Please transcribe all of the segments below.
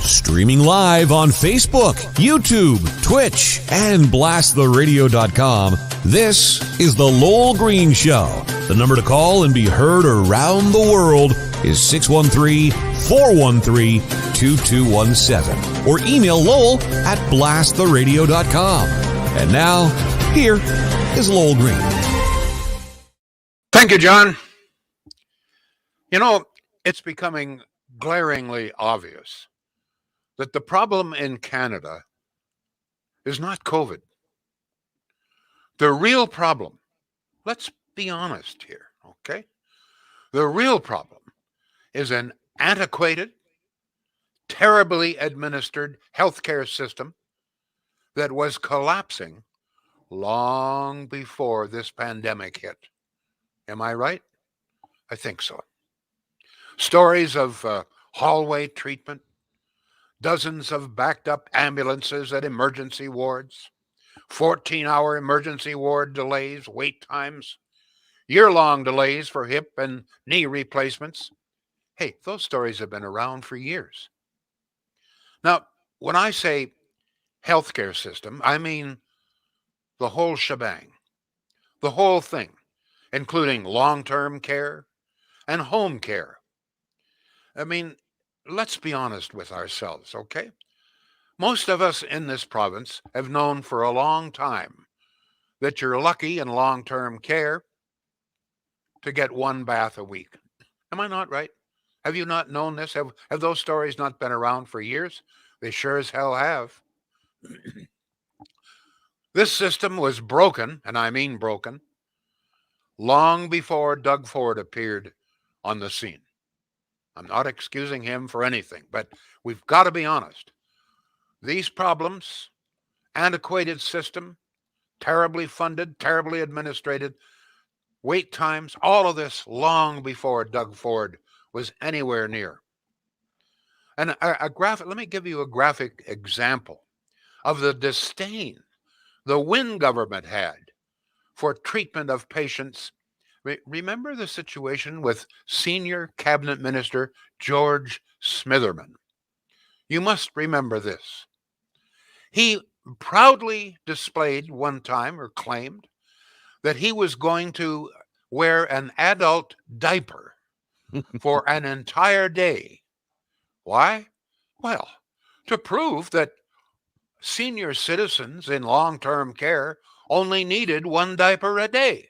Streaming live on Facebook, YouTube, Twitch, and blasttheradio.com, this is The Lowell Green Show. The number to call and be heard around the world is 613-413-2217. Or email Lowell at blasttheradio.com. And now, here is Lowell Green. Thank you, John. You know, it's becoming glaringly obvious that the problem in Canada is not COVID. The real problem, let's be honest here, okay? The real problem is an antiquated, terribly administered healthcare system that was collapsing long before this pandemic hit. Am I right? I think so. Stories of hallway treatment, dozens of backed up ambulances at emergency wards, 14-hour emergency ward delays, wait times, year-long delays for hip and knee replacements. Hey, those stories have been around for years. Now, when I say healthcare system, I mean the whole shebang, the whole thing, including long-term care and home care. I mean, let's be honest with ourselves, okay? Most of us in this province have known for a long time that you're lucky in long-term care to get one bath a week. Am I not right? Have you not known this? Have those stories not been around for years? They sure as hell have. This system was broken, and I mean broken, long before Doug Ford appeared on the scene. I'm not excusing him for anything, but we've got to be honest. These problems, antiquated system, terribly funded, terribly administrated, wait times, all of this long before Doug Ford was anywhere near. And let me give you a graphic example of the disdain the Wynne government had for treatment of patients. Remember the situation with senior cabinet minister George Smitherman. You must remember this. He proudly displayed one time, or claimed, that he was going to wear an adult diaper for an entire day. Why? Well, to prove that senior citizens in long-term care only needed one diaper a day.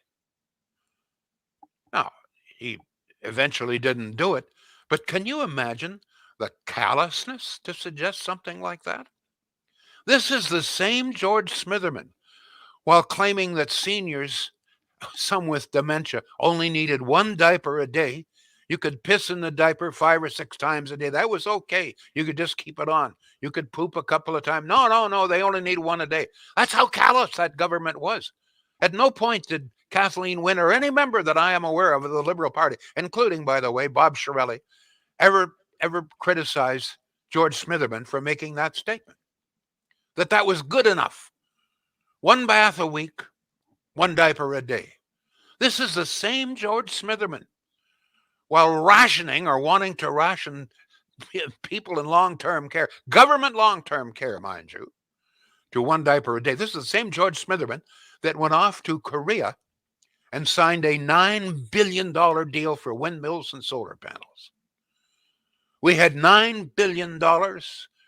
Now, he eventually didn't do it, but can you imagine the callousness to suggest something like that? This is the same George Smitherman, while claiming that seniors, some with dementia, only needed one diaper a day. You could piss in the diaper 5 or 6 times a day. That was okay. You could just keep it on. You could poop a couple of times. No, they only need one a day. That's how callous that government was. At no point did Kathleen Wynne or any member that I am aware of the Liberal Party, including, by the way, Bob Shirelli, ever criticize George Smitherman for making that statement. That was good enough. One bath a week, one diaper a day. This is the same George Smitherman, while rationing or wanting to ration people in long-term care, government long-term care, mind you, to one diaper a day. This is the same George Smitherman that went off to Korea and signed a $9 billion deal for windmills and solar panels. We had $9 billion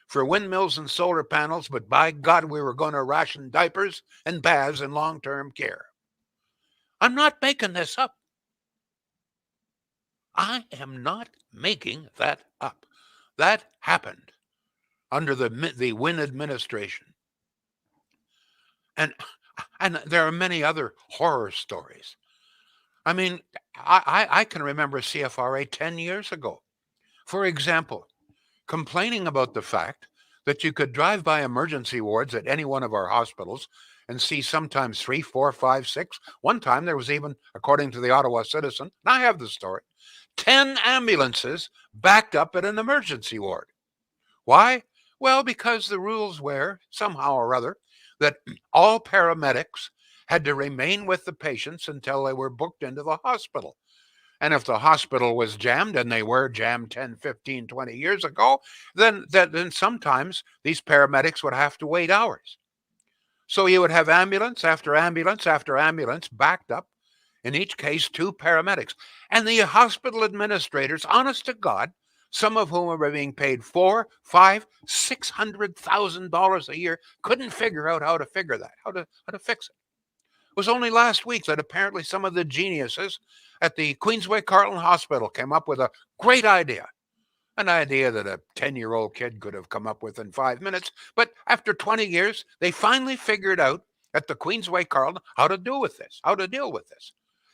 for windmills and solar panels, but by God, we were going to ration diapers and baths in long-term care. I'm not making this up. I am not making that up. That happened under the Wynne administration. And there are many other horror stories. I mean, I can remember CFRA 10 years ago, for example, complaining about the fact that you could drive by emergency wards at any one of our hospitals and see sometimes 3, 4, 5, 6. One time there was even, according to the Ottawa Citizen, and I have the story, 10 ambulances backed up at an emergency ward. Why? Well, because the rules were, somehow or other, that all paramedics had to remain with the patients until they were booked into the hospital. And if the hospital was jammed, and they were jammed 10, 15, 20 years ago, then sometimes these paramedics would have to wait hours. So you would have ambulance after ambulance after ambulance backed up, in each case, 2 paramedics. And the hospital administrators, honest to God, some of whom are being paid $4, $5, $600,000 a year, couldn't figure out how to figure that, how to fix it. It was only last week that apparently some of the geniuses at the Queensway Carleton Hospital came up with a great idea. An idea that a 10-year-old kid could have come up with in 5 minutes. But after 20 years, they finally figured out at the Queensway Carleton how to deal with this.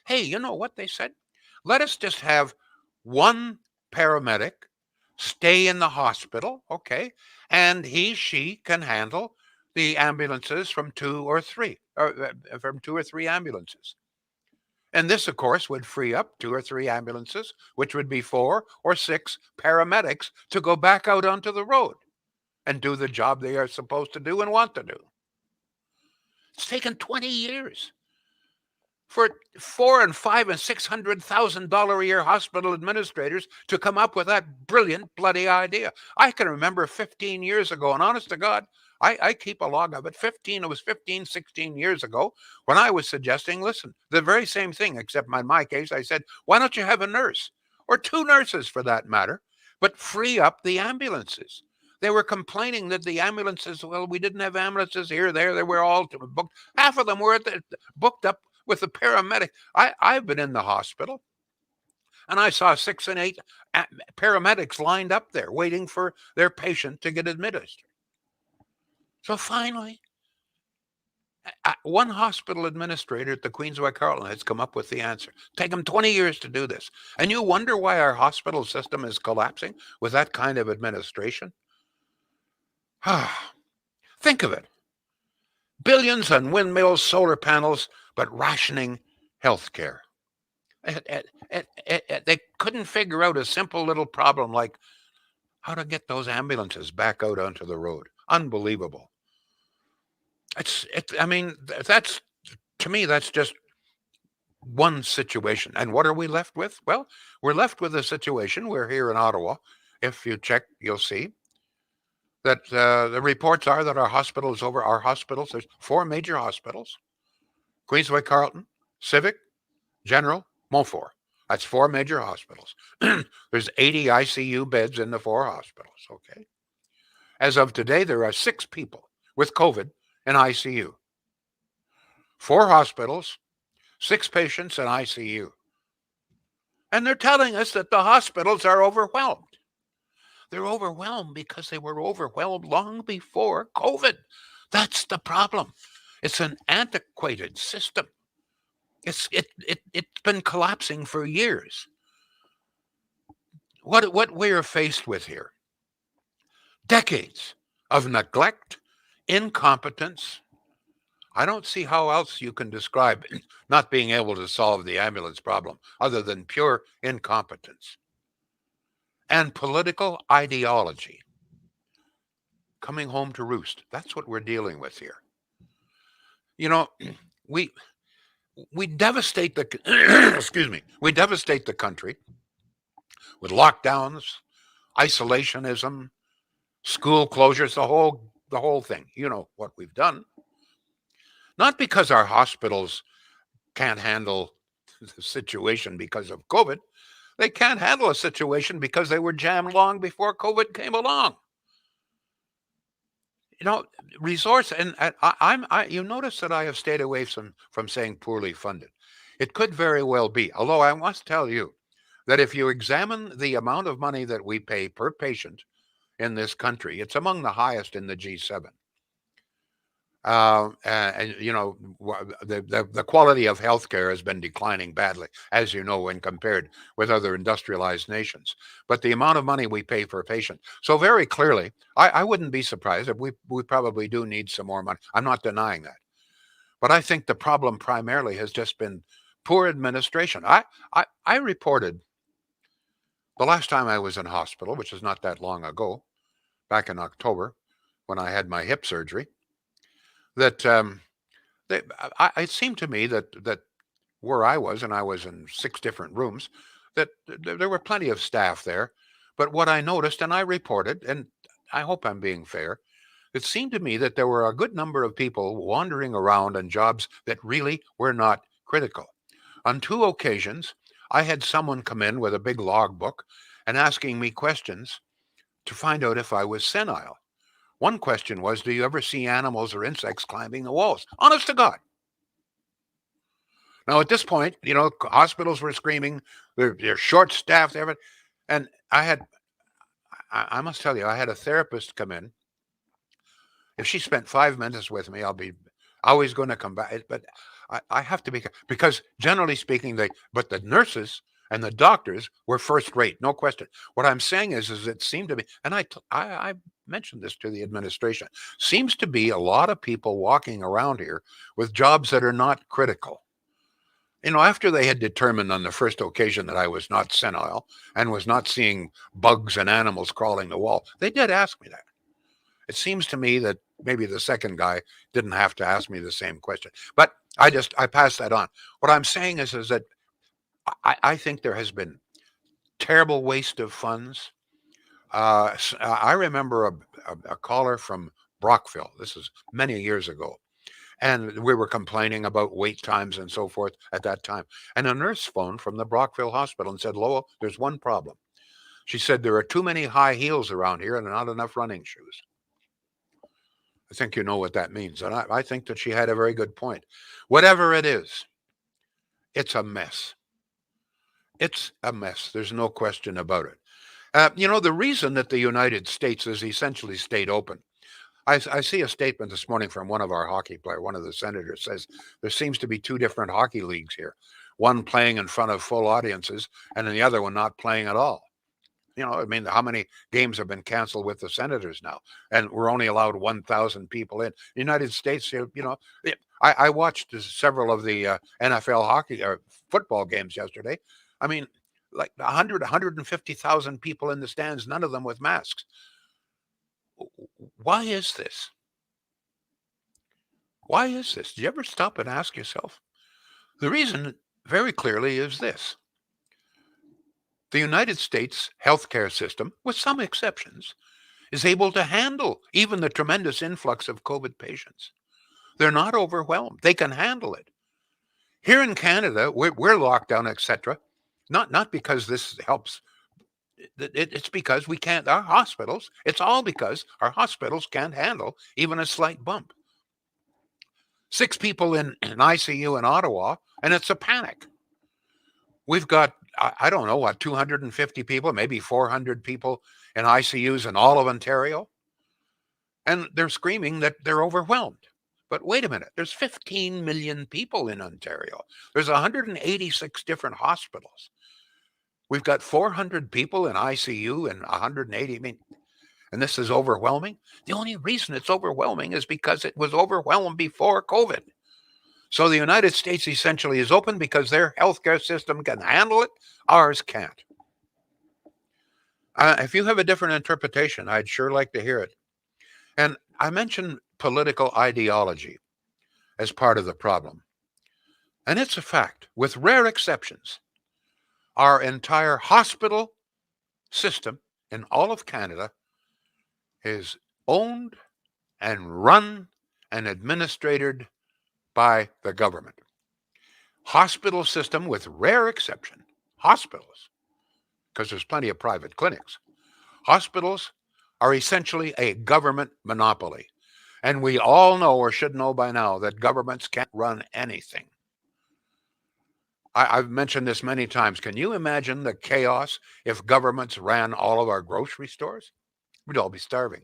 Hey, you know what they said? Let us just have one paramedic stay in the hospital, okay? And she can handle the ambulances from 2 or 3 ambulances. And this, of course, would free up 2 or 3 ambulances, which would be 4 or 6 paramedics to go back out onto the road and do the job they are supposed to do and want to do. It's taken 20 years for $400,000 and $500,000 and $600,000 a year hospital administrators to come up with that brilliant bloody idea. I can remember 15 years ago, and honest to God, I keep a log of it. It was 15, 16 years ago when I was suggesting, listen, the very same thing, except in my case, I said, why don't you have a nurse or 2 nurses for that matter, but free up the ambulances? They were complaining that the ambulances, well, we didn't have ambulances here, there, they were all booked. Half of them were booked up with the paramedic. I've been in the hospital and I saw 6 and 8 paramedics lined up there waiting for their patient to get administered. So finally, one hospital administrator at the Queensway Carleton has come up with the answer. Take them 20 years to do this. And you wonder why our hospital system is collapsing with that kind of administration? Think of it. Billions on windmills, solar panels, but rationing health care. They couldn't figure out a simple little problem like how to get those ambulances back out onto the road. Unbelievable. I mean, that's, to me, that's just one situation. And what are we left with? Well, we're left with a situation where here in Ottawa, if you check, you'll see that the reports are that our hospitals, there's 4 major hospitals: Queensway Carleton, Civic, General, Montfort. That's 4 major hospitals. There's 80 ICU beds in the 4 hospitals, okay? As of today, there are 6 people with COVID in ICU. 4 hospitals, 6 patients in ICU. And they're telling us that the hospitals are overwhelmed. They're overwhelmed because they were overwhelmed long before COVID. That's the problem. It's an antiquated system. It's been collapsing for years. What we're faced with here: decades of neglect, incompetence. I don't see how else you can describe not being able to solve the ambulance problem other than pure incompetence. And political ideology coming home to roost. That's what we're dealing with here. You know, we devastate the we devastate the country with lockdowns, isolationism, school closures, the whole thing. You know what we've done. Not because our hospitals can't handle the situation because of COVID. They can't handle a situation because they were jammed long before COVID came along. You know, resource, and you notice that I have stayed away from saying poorly funded. It could very well be, although I must tell you that if you examine the amount of money that we pay per patient in this country, it's among the highest in the G7. And you know, the quality of healthcare has been declining badly, as you know, when compared with other industrialized nations. But the amount of money we pay per patient, so very clearly, I wouldn't be surprised if we probably do need some more money. I'm not denying that, but I think the problem primarily has just been poor administration. I reported the last time I was in hospital, which is not that long ago, back in October, when I had my hip surgery, that it seemed to me that where I was, and I was in 6 different rooms, that there were plenty of staff there. But what I noticed, and I reported, and I hope I'm being fair, it seemed to me that there were a good number of people wandering around on jobs that really were not critical. On two occasions, I had someone come in with a big logbook and asking me questions to find out if I was senile. One question was, do you ever see animals or insects climbing the walls? Honest to God. Now, at this point, hospitals were screaming, they're short staffed, everything. And I must tell you, I had a therapist come in. If she spent 5 minutes with me, I'll be always going to come back. But I have to be, because generally speaking, but the nurses and the doctors were first rate, no question. What I'm saying is it seemed to be, and I mentioned this to the administration, seems to be a lot of people walking around here with jobs that are not critical. After they had determined on the first occasion that I was not senile and was not seeing bugs and animals crawling the wall, they did ask me that. It seems to me that maybe the second guy didn't have to ask me the same question, but I passed that on. What I'm saying is that I think there has been terrible waste of funds. I remember a caller from Brockville. This is many years ago. And we were complaining about wait times and so forth at that time. And a nurse phoned from the Brockville Hospital and said, Lowell, there's one problem. She said, there are too many high heels around here and not enough running shoes. I think you know what that means. And I think that she had a very good point. Whatever it is, it's a mess. It's a mess. There's no question about it. The reason that the United States has essentially stayed open, I see a statement this morning from one of our hockey players, one of the senators says there seems to be two different hockey leagues here, one playing in front of full audiences and the other one not playing at all. How many games have been canceled with the Senators now? And we're only allowed 1,000 people in. The United States, I watched several of the NFL hockey or football games yesterday. I mean, like 150,000 people in the stands, none of them with masks. Why is this? Why is this? Do you ever stop and ask yourself? The reason very clearly is this. The United States healthcare system, with some exceptions, is able to handle even the tremendous influx of COVID patients. They're not overwhelmed. They can handle it. Here in Canada, we're locked down, etc. Not because this helps. It's because we can't, our hospitals, it's all because our hospitals can't handle even a slight bump. 6 people in an ICU in Ottawa, and it's a panic. We've got, I don't know, 250 people, maybe 400 people in ICUs in all of Ontario. And they're screaming that they're overwhelmed. But wait a minute, there's 15 million people in Ontario. There's 186 different hospitals. We've got 400 people in ICU and 180. And this is overwhelming. The only reason it's overwhelming is because it was overwhelmed before COVID. So the United States essentially is open because their healthcare system can handle it. Ours can't. If you have a different interpretation, I'd sure like to hear it. And I mentioned political ideology as part of the problem. And it's a fact, with rare exceptions, our entire hospital system in all of Canada is owned and run and administered by the government. Hospital system, with rare exception, hospitals, because there's plenty of private clinics, hospitals are essentially a government monopoly. And we all know, or should know by now, that governments can't run anything. I've mentioned this many times. Can you imagine the chaos if governments ran all of our grocery stores? We'd all be starving.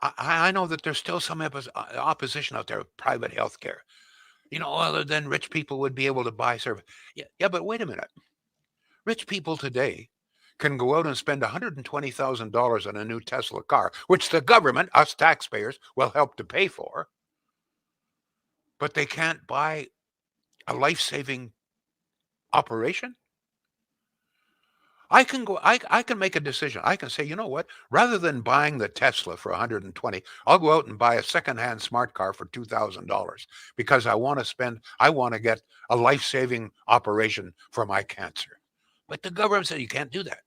I know that there's still some opposition out there of private health care. Other than rich people would be able to buy service. Yeah, but wait a minute. Rich people today can go out and spend $120,000 on a new Tesla car, which the government, us taxpayers, will help to pay for. But they can't buy a life-saving operation? I can make a decision. I can say, you know what? Rather than buying the Tesla for 120, I'll go out and buy a secondhand smart car for $2,000 because I want to get a life-saving operation for my cancer. But the government said you can't do that.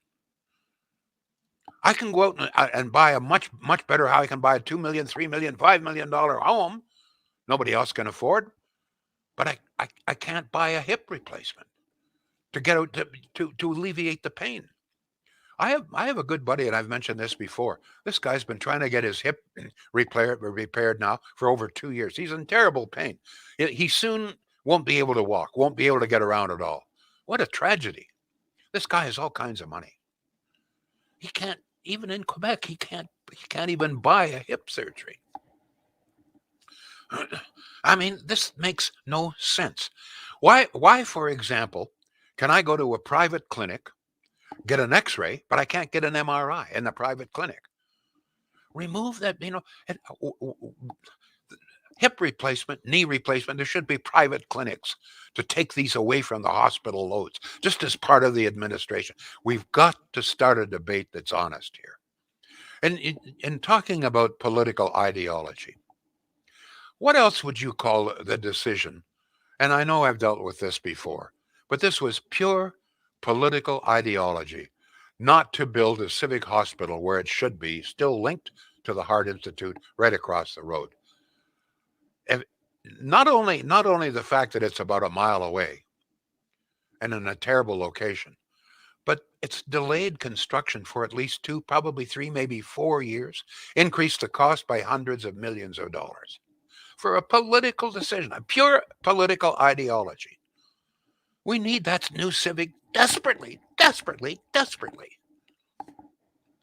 I can go out and buy a much better house. I can buy a 2 million, 3 million, $5 million home. Nobody else can afford. But I can't buy a hip replacement to get out to alleviate the pain. I have a good buddy, and I've mentioned this before. This guy's been trying to get his hip repaired now for over 2 years. He's in terrible pain. He soon won't be able to walk, won't be able to get around at all. What a tragedy! This guy has all kinds of money. He can't even in Quebec. He can't even buy a hip surgery. I mean, this makes no sense. Why, for example, can I go to a private clinic, get an X-ray, but I can't get an MRI in the private clinic? Remove that, hip replacement, knee replacement. There should be private clinics to take these away from the hospital loads, just as part of the administration. We've got to start a debate that's honest here. And in talking about political ideology, what else would you call the decision? And I know I've dealt with this before, but this was pure political ideology, not to build a civic hospital where it should be, still linked to the Heart Institute right across the road. And not only the fact that it's about a mile away and in a terrible location, but it's delayed construction for at least 2, probably 3, maybe 4 years, increased the cost by hundreds of millions of dollars for a political decision, a pure political ideology. We need that new civic desperately, desperately, desperately.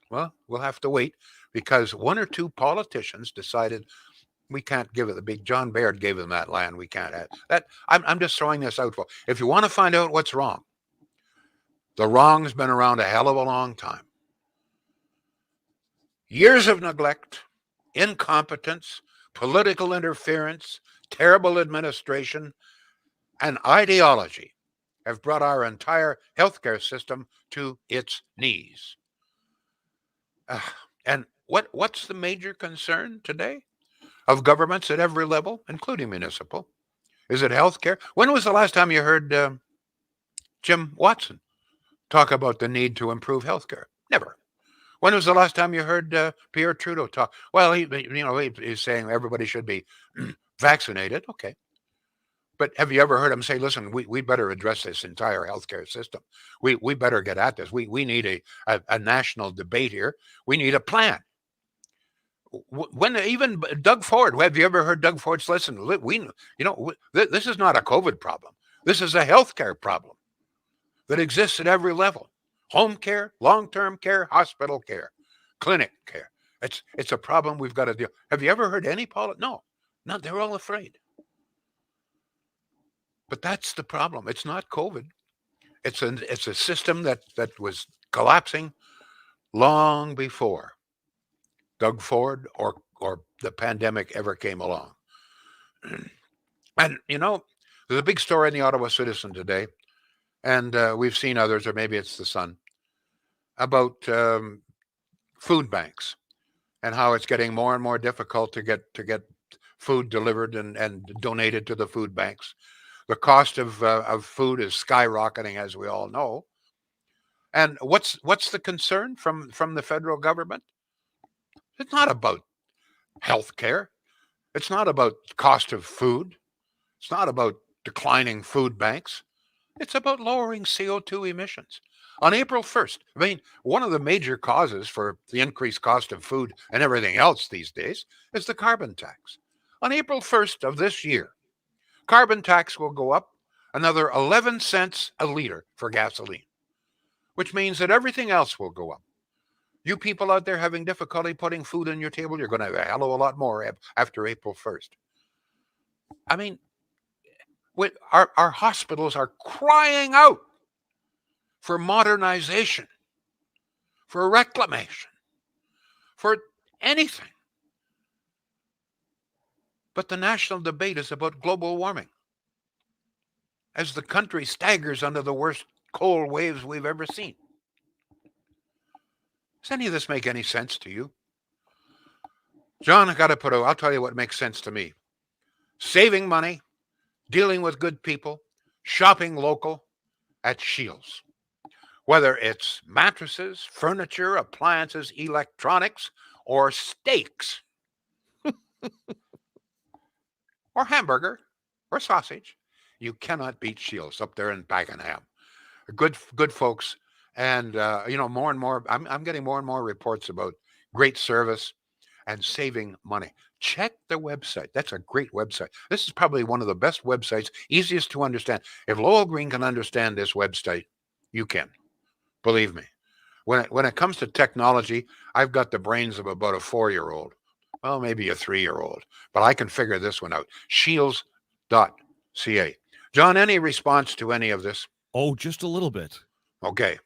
Well, we'll have to wait because one or two politicians decided we can't give it. The big John Baird gave them that land. We can't have that. I'm just throwing this out for. If you want to find out what's wrong, the wrong's been around a hell of a long time. Years of neglect, incompetence, political interference, terrible administration, and ideology have brought our entire healthcare system to its knees. And what's the major concern today of governments at every level, including municipal? Is it healthcare? When was the last time you heard Jim Watson talk about the need to improve healthcare? Never. When was the last time you heard Pierre Trudeau talk? Well, he's saying everybody should be vaccinated. Okay. But have you ever heard him say, listen, we better address this entire healthcare system. We better get at this. We need a national debate here. We need a plan. When even Doug Ford, have you ever heard Doug Ford say, listen, this is not a COVID problem. This is a healthcare problem that exists at every level. Home care, long-term care, hospital care, clinic care. It's a problem we've got to deal. Have you ever heard any No, they're all afraid. But that's the problem. It's not COVID. It's a system that was collapsing long before Doug Ford or the pandemic ever came along. And there's a big story in the Ottawa Citizen today, and we've seen others, or maybe it's the Sun, about food banks and how it's getting more and more difficult to get food delivered and donated to the food banks. The cost of food is skyrocketing, as we all know. And what's the concern from the federal government? It's not about health care. It's not about cost of food. It's not about declining food banks. It's about lowering CO2 emissions. On April 1st, one of the major causes for the increased cost of food and everything else these days is the carbon tax. On April 1st of this year, carbon tax will go up another 11 cents a liter for gasoline, which means that everything else will go up. You people out there having difficulty putting food on your table, you're going to have a hell of a lot more after April 1st. Our hospitals are crying out for modernization, for reclamation, for anything. But the national debate is about global warming as the country staggers under the worst cold waves we've ever seen. Does any of this make any sense to you? John, I'll tell you what makes sense to me. Saving money, dealing with good people, shopping local at Shields. Whether it's mattresses, furniture, appliances, electronics, or steaks, or hamburger, or sausage, you cannot beat Shields up there in Pakenham. Good folks, and more and more. I'm getting more and more reports about great service and saving money. Check the website. That's a great website. This is probably one of the best websites, easiest to understand. If Lowell Green can understand this website, you can. Believe me. When it comes to technology, I've got the brains of about a 4-year-old. Well, maybe a 3-year-old, but I can figure this one out. Shields.ca. John, any response to any of this? Oh, just a little bit. Okay.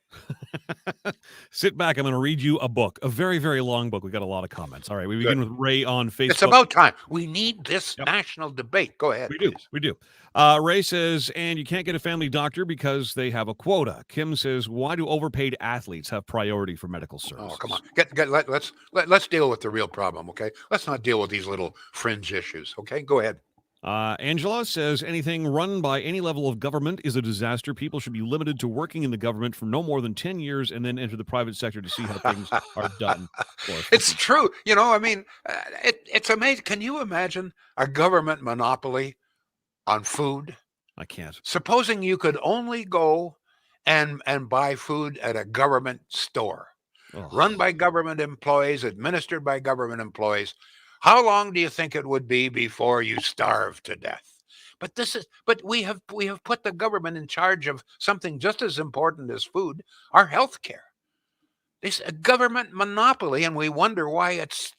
Sit back. I'm going to read you a book, a very, very long book. We got a lot of comments. All right. We begin with Ray on Facebook. It's about time. We need this national debate. Go ahead. We do. Ray says, and you can't get a family doctor because they have a quota. Kim says, why do overpaid athletes have priority for medical services? Oh, come on. Let's deal with the real problem, okay? Let's not deal with these little fringe issues, okay? Go ahead. Angela says anything run by any level of government is a disaster. People should be limited to working in the government for no more than 10 years and then enter the private sector to see how things are done. It's true. It's amazing. Can you imagine a government monopoly on food? I can't. Supposing you could only go and buy food at a government store, run by government employees, administered by government employees. How long do you think it would be before you starve to death? But we have put the government in charge of something just as important as food, our health care. It's a government monopoly, and we wonder why it's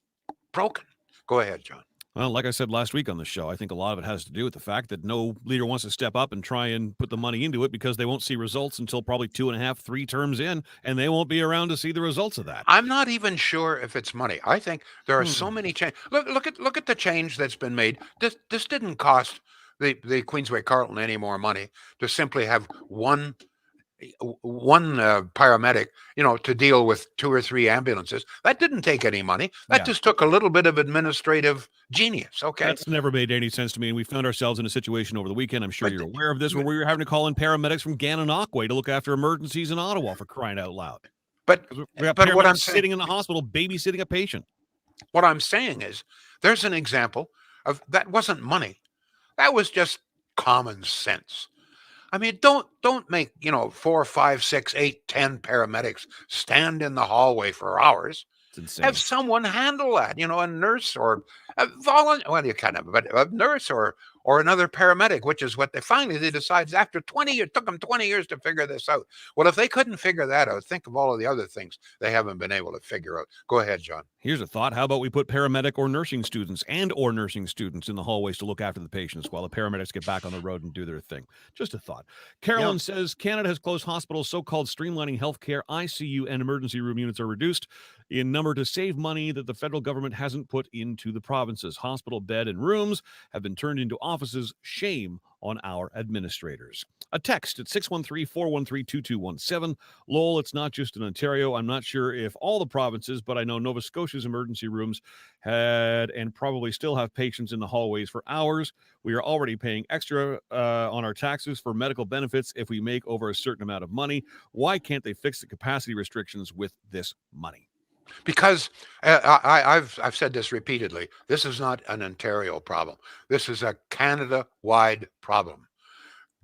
broken. Go ahead, John. Well, like I said last week on the show, I think a lot of it has to do with the fact that no leader wants to step up and try and put the money into it because they won't see results until probably 2.5, 3 terms in, and they won't be around to see the results of that. I'm not even sure if it's money. I think there are so many changes. Look at the change that's been made. This didn't cost the Queensway Carleton any more money to simply have one paramedic, to deal with 2 or 3 ambulances. That didn't take any money. That just took a little bit of administrative genius. Okay. That's never made any sense to me. And we found ourselves in a situation over the weekend. I'm sure you're aware of this, where we were having to call in paramedics from Gananoque to look after emergencies in Ottawa, for crying out loud. But what I'm sitting in the hospital babysitting a patient. What I'm saying is, there's an example of that wasn't money. That was just common sense. I mean, don't make 4, 5, 6, 8, 10 paramedics stand in the hallway for hours. It's insane. Have someone handle that, a nurse or a volunteer. Well, you kind of, but a nurse or another paramedic, which is what they decided after 20 years. It took them 20 years to figure this out. Well, if they couldn't figure that out, think of all of the other things they haven't been able to figure out. Go ahead, John. Here's a thought. How about we put paramedic or nursing students in the hallways to look after the patients while the paramedics get back on the road and do their thing? Just a thought. Carolyn says Canada has closed hospitals, so-called streamlining healthcare. ICU and emergency room units are reduced in number to save money that the federal government hasn't put into the provinces. Hospital bed and rooms have been turned into offices. Shame on our administrators. A text at 613-413-2217. Lowell, it's not just in Ontario. I'm not sure if all the provinces, but I know Nova Scotia's emergency rooms had and probably still have patients in the hallways for hours. We are already paying extra on our taxes for medical benefits if we make over a certain amount of money. Why can't they fix the capacity restrictions with this money? Because I've said this repeatedly. This is not an Ontario problem. This is a Canada-wide problem.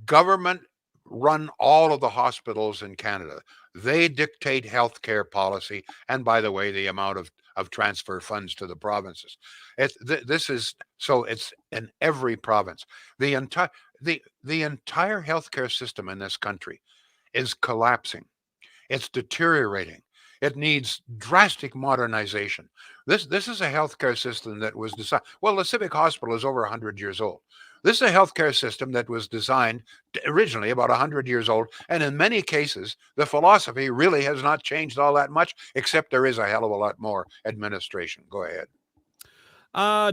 Government run all of the hospitals in Canada. They dictate healthcare policy, and by the way, the amount of transfer funds to the provinces. It's in every province. The entire healthcare system in this country is collapsing. It's deteriorating. It needs drastic modernization. This is a healthcare system that was designed. Well, the Civic Hospital is over 100 years old. This is a healthcare system that was designed originally about 100 years old. And in many cases, the philosophy really has not changed all that much, except there is a hell of a lot more administration. Go ahead.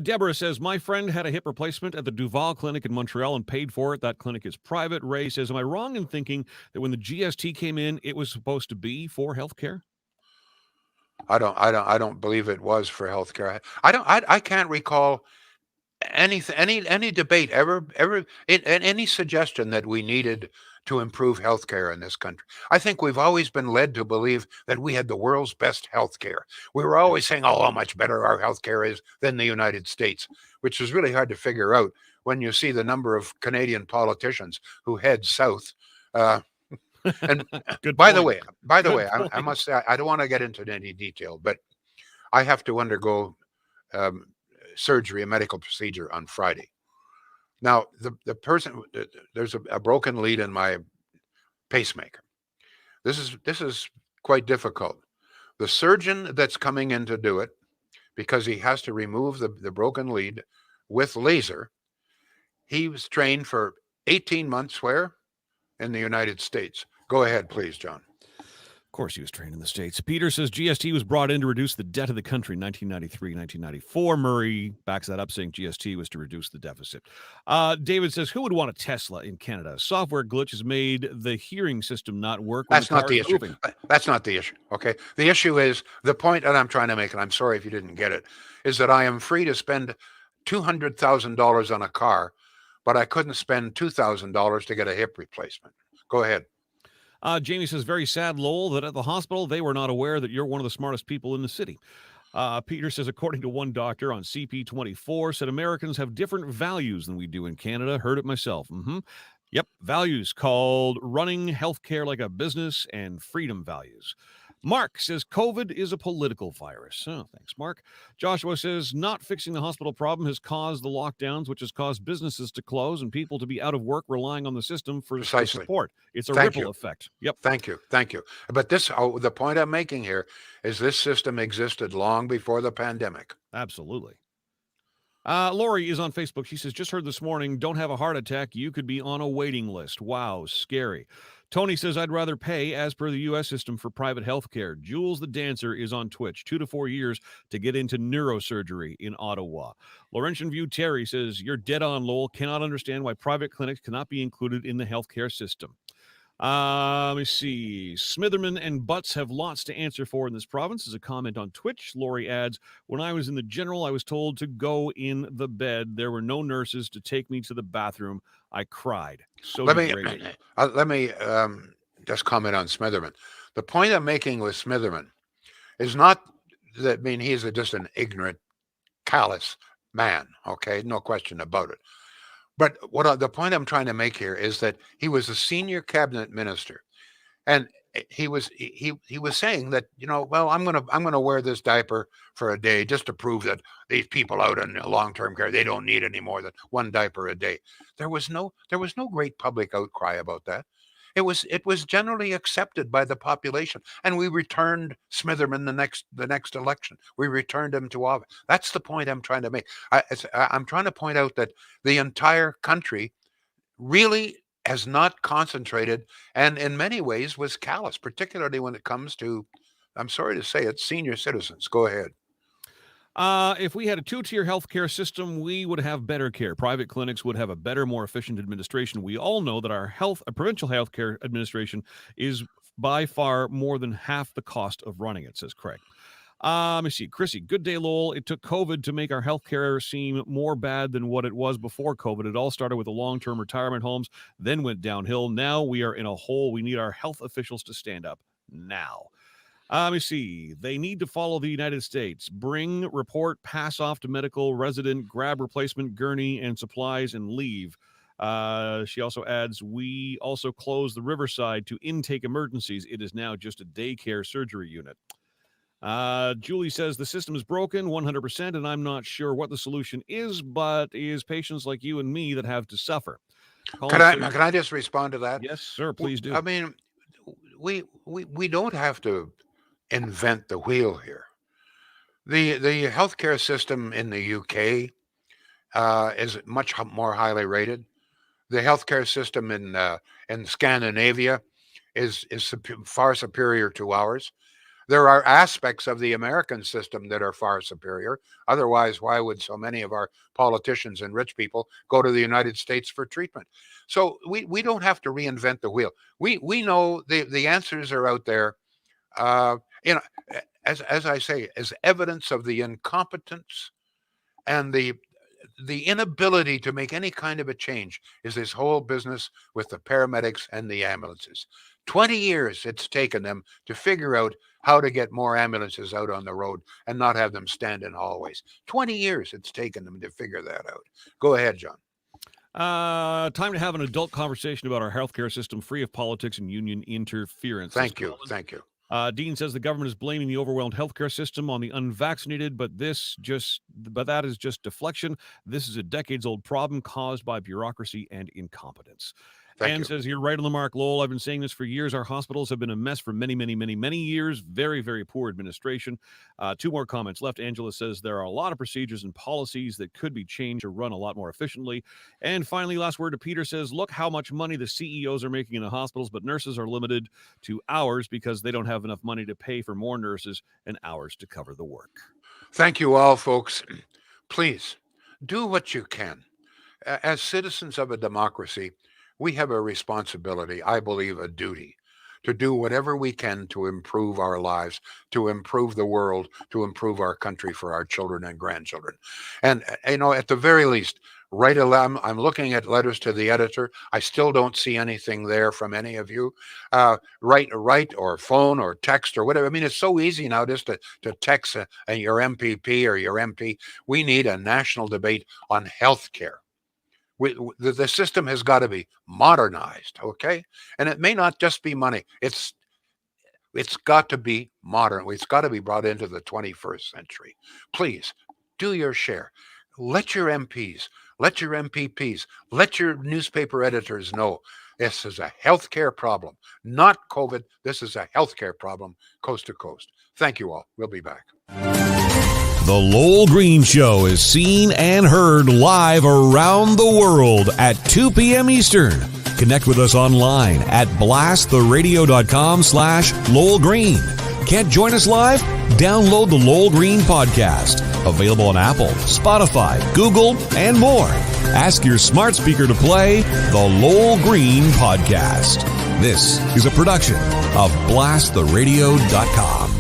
Deborah says, my friend had a hip replacement at the Duval Clinic in Montreal and paid for it. That clinic is private. Ray says, am I wrong in thinking that when the GST came in, it was supposed to be for healthcare? I don't believe it was for healthcare. I can't recall any debate ever in any suggestion that we needed to improve healthcare in this country. I think we've always been led to believe that we had the world's best healthcare. We were always saying, "Oh, how much better our healthcare is than the United States," which is really hard to figure out when you see the number of Canadian politicians who head south. Uh, and Good by the point. way, by the Good way, I point. must say I don't want to get into any detail, but I have to undergo um, surgery, a medical procedure on Friday. Now, the person there's a broken lead in my pacemaker. This is quite difficult. The surgeon that's coming in to do it, because he has to remove the broken lead with laser, he was trained for 18 months where? In the United States. Go ahead, please, John. Of course, he was trained in the States. Peter says GST was brought in to reduce the debt of the country in 1993, 1994. Murray backs that up, saying GST was to reduce the deficit. David says, who would want a Tesla in Canada? Software glitch has made the hearing system not work when That's the not car the is issue. moving. That's not the issue. Okay. The issue is the point that I'm trying to make, and I'm sorry if you didn't get it, is that I am free to spend $200,000 on a car, but I couldn't spend $2,000 to get a hip replacement. Go ahead. Jamie says, very sad, Lowell, that at the hospital they were not aware that you're one of the smartest people in the city. Peter says, according to one doctor on CP24, said Americans have different values than we do in Canada. Heard it myself. Yep, values called running healthcare like a business and freedom values. Mark says COVID is a political virus. Oh, thanks, Mark. Joshua says not fixing the hospital problem has caused the lockdowns, which has caused businesses to close and people to be out of work relying on the system for Precisely. support. It's a Thank ripple you. effect. Yep. Thank you. Thank you. But the point I'm making here is this system existed long before the pandemic. Absolutely. Lori is on Facebook. She says, just heard this morning, don't have a heart attack. You could be on a waiting list. Wow, scary. Tony says, I'd rather pay as per the U.S. system for private health care. Jules the Dancer is on Twitch, 2 to 4 years to get into neurosurgery in Ottawa. Laurentian View Terry says, you're dead on, Lowell. Cannot understand why private clinics cannot be included in the healthcare system. Let me see. Smitherman and Butts have lots to answer for in this province. As a comment on Twitch, Lori adds, when I was in the general, I was told to go in the bed. There were no nurses to take me to the bathroom. I cried. So Let me just comment on Smitherman. The point I'm making with Smitherman is not that he's just an ignorant, callous man. Okay, no question about it. But the point I'm trying to make here is that he was a senior cabinet minister, and he was saying that well, I'm gonna wear this diaper for a day just to prove that these people out in long-term care, they don't need any more than one diaper a day. There was no great public outcry about that. It was generally accepted by the population, and we returned Smitherman the next election. We returned him to office. That's the point I'm trying to make. I'm trying to point out that the entire country really has not concentrated, and in many ways was callous, particularly when it comes to, I'm sorry to say it, senior citizens. Go ahead. If we had a two-tier healthcare system, we would have better care. Private clinics would have a better, more efficient administration. We all know that our provincial healthcare administration is by far more than half the cost of running it, says Craig. Let me see. Chrissy, good day, Lowell. It took COVID to make our healthcare seem more bad than what it was before COVID. It all started with the long-term retirement homes, then went downhill. Now we are in a hole. We need our health officials to stand up now. Let me see. They need to follow the United States. Bring, report, pass off to medical, resident, grab replacement gurney and supplies, and leave. She also adds, we also close the Riverside to intake emergencies. It is now just a daycare surgery unit. Julie says the system is broken 100%, and I'm not sure what the solution is, but is patients like you and me that have to suffer. Can I just respond to that? Yes, sir. Please do. I mean, we don't have to invent the wheel here. The healthcare system in the UK is much more highly rated. The healthcare system in Scandinavia is far superior to ours. There are aspects of the American system that are far superior. Otherwise, why would so many of our politicians and rich people go to the United States for treatment? So we don't have to reinvent the wheel. We know the answers are out there. as I say, as evidence of the incompetence and the inability to make any kind of a change is this whole business with the paramedics and the ambulances. 20 years it's taken them to figure out how to get more ambulances out on the road and not have them stand in hallways. 20 years it's taken them to figure that out. Go ahead, John. Time to have an adult conversation about our healthcare system free of politics and union interference. Thank you. Dean says the government is blaming the overwhelmed healthcare system on the unvaccinated, but that is just deflection. This is a decades-old problem caused by bureaucracy and incompetence. And says, you're right on the mark, Lowell. I've been saying this for years. Our hospitals have been a mess for many, many, many, many years. Very, very poor administration. 2 more comments left. Angela says there are a lot of procedures and policies that could be changed to run a lot more efficiently. And finally, last word to Peter says, look how much money the CEOs are making in the hospitals, but nurses are limited to hours because they don't have enough money to pay for more nurses and hours to cover the work. Thank you all, folks. Please do what you can. As citizens of a democracy, we have a responsibility, I believe a duty, to do whatever we can to improve our lives, to improve the world, to improve our country for our children and grandchildren. And, at the very least, I'm looking at letters to the editor. I still don't see anything there from any of you. Write or phone or text or whatever. I mean, it's so easy now just to text your MPP or your MP. We need a national debate on health care. The system has got to be modernized, okay? And it may not just be money. It's got to be modern. It's got to be brought into the 21st century. Please do your share. Let your MPs, let your MPPs, let your newspaper editors know this is a healthcare problem, not COVID. This is a healthcare problem, coast to coast. Thank you all. We'll be back. The Lowell Green Show is seen and heard live around the world at 2 p.m. Eastern. Connect with us online at blasttheradio.com/Lowell Green. Can't join us live? Download the Lowell Green podcast. Available on Apple, Spotify, Google, and more. Ask your smart speaker to play the Lowell Green podcast. This is a production of blasttheradio.com.